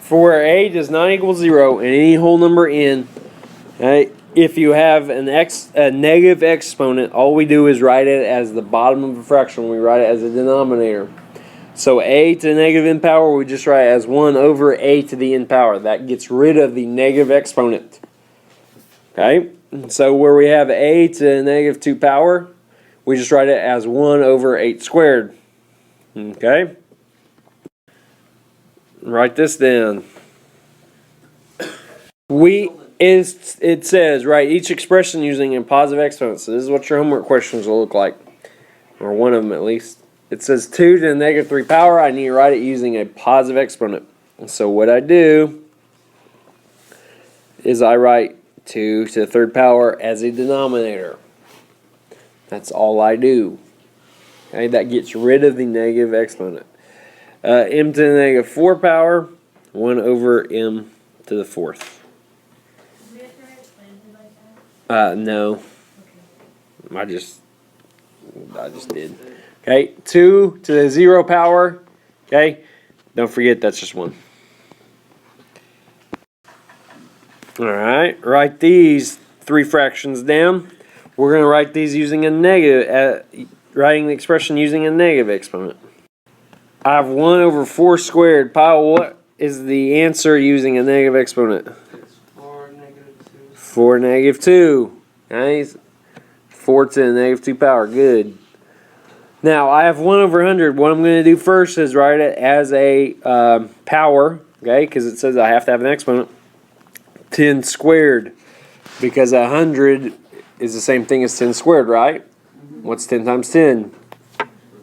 for a does not equal 0 and any whole number n, okay, if you have a negative exponent, all we do is write it as the bottom of a fraction. We write it as a denominator. So a to the negative n power, we just write it as 1 over a to the n power. That gets rid of the negative exponent. Okay? So where we have a to the negative 2 power, we just write it as 1 over 8 squared. Okay? Write this down. It says, write each expression using a positive exponent. So this is what your homework questions will look like. Or one of them at least. It says 2 to the negative 3 power. I need to write it using a positive exponent. So what I do is I write 2 to the third power as a denominator. That's all I do. Okay, that gets rid of the negative exponent. M to the negative 4 power, 1 over m to the fourth. No. Okay. I just did. Okay, 2 to the 0 power. Okay, don't forget that's just 1. Alright, write these 3 fractions down. We're going to write these using a negative, writing the expression using a negative exponent. I have 1 over 4 squared. Pyle, what is the answer using a negative exponent? It's 4 negative 2. 4 negative 2. Nice. 4 to the negative 2 power. Good. Now, I have 1 over 100. What I'm going to do first is write it as a power, okay, because it says I have to have an exponent. 10 squared, because 100 is the same thing as 10 squared, right? What's 10 times 10?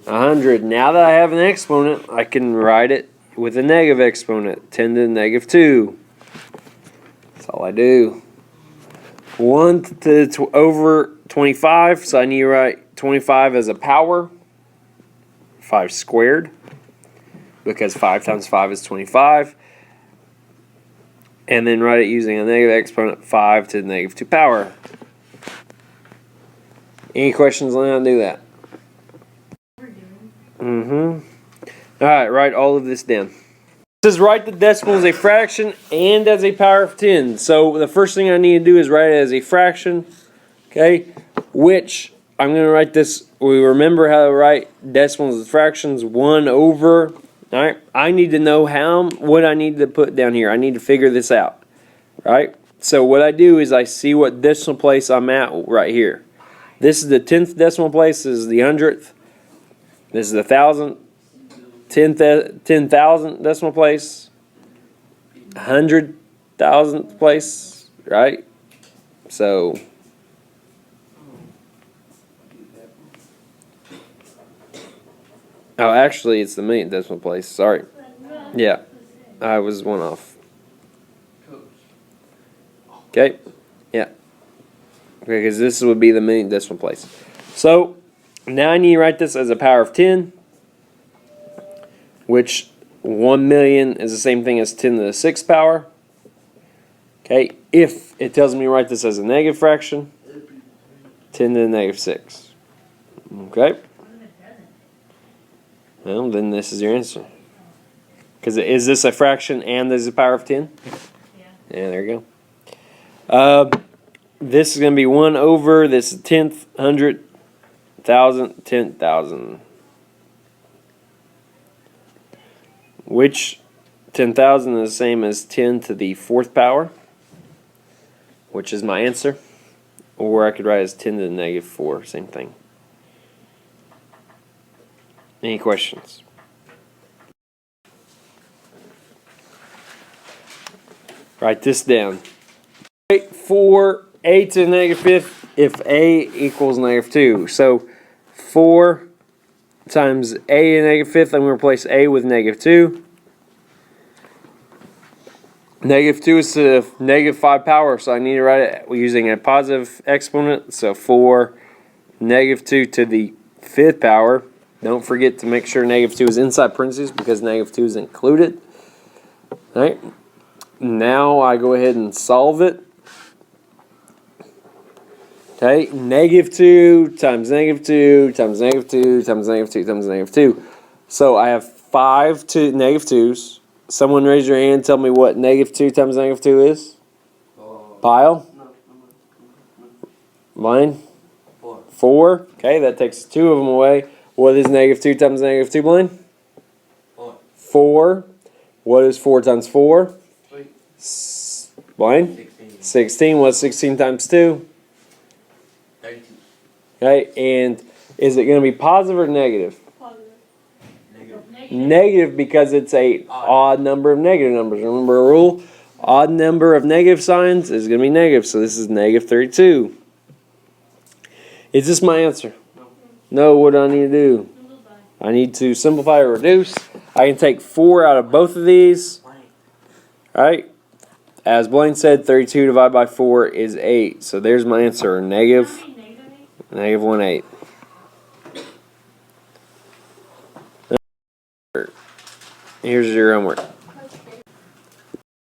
100. Now that I have an exponent, I can write it with a negative exponent. 10 to the negative 2. That's all I do. 1 to over 25, so I need to write 25 as a power. 5 squared, because 5 times 5 is 25. And then write it using a negative exponent, 5 to the negative 2 power. Any questions on how to do that? Alright, write all of this down. It says write the decimal as a fraction and as a power of 10. So the first thing I need to do is write it as a fraction. Okay, which I'm going to write this. We remember how to write decimals as fractions. 1 over. Alright, I need to know what I need to put down here. I need to figure this out. Right? So what I do is I see what decimal place I'm at right here. This is the 10th decimal place. This is the 100th. This is the 1,000th. 10,000th decimal place. 100,000th place. Right? So oh, actually, it's the millionth decimal place. Sorry. Yeah, I was one off. Okay. Yeah. Okay, because this would be the millionth decimal place. So now I need to write this as a power of 10, which 1 million is the same thing as 10 to the 6th power. Okay, if it tells me to write this as a negative fraction, 10 to the negative 6. Okay. Well, then this is your answer. Because is this a fraction and there's a power of 10? Yeah, there you go. This is going to be 1 over this 10th, 100th, 1,000th, 10,000. Which 10,000 is the same as 10 to the 4th power, which is my answer. Or I could write as 10 to the negative 4, same thing. Any questions? Write this down. For a to the negative 5th, if a equals negative 2. So 4 times a to the negative 5th, I'm going to replace a with negative 2. Negative 2 is to the negative 5 power, so I need to write it using a positive exponent. So 4, negative 2 to the 5th power. Don't forget to make sure negative 2 is inside parentheses because negative 2 is included. All right. Now I go ahead and solve it. Okay, negative 2 times negative 2 times negative 2 times negative 2 times negative 2. So I have 5 to negative 2's. Someone raise your hand. Tell me what negative 2 times negative 2 is. Pile. Blaine? 4. Okay, that takes 2 of them away. What is negative 2 times negative 2, Blaine? 4. What is 4 times 4? Blaine? 16. What's 16 times 2? 32. Okay, and is it going to be positive or negative? Negative. Negative because it's a odd number of negative numbers. Remember a rule? Odd number of negative signs is going to be negative. So this is negative 32. Is this my answer? No. What do I need to do? I need to simplify or reduce. I can take 4 out of both of these. Right? As Blaine said, 32 divided by 4 is 8. So there's my answer. Negative 1/8. Here's your homework.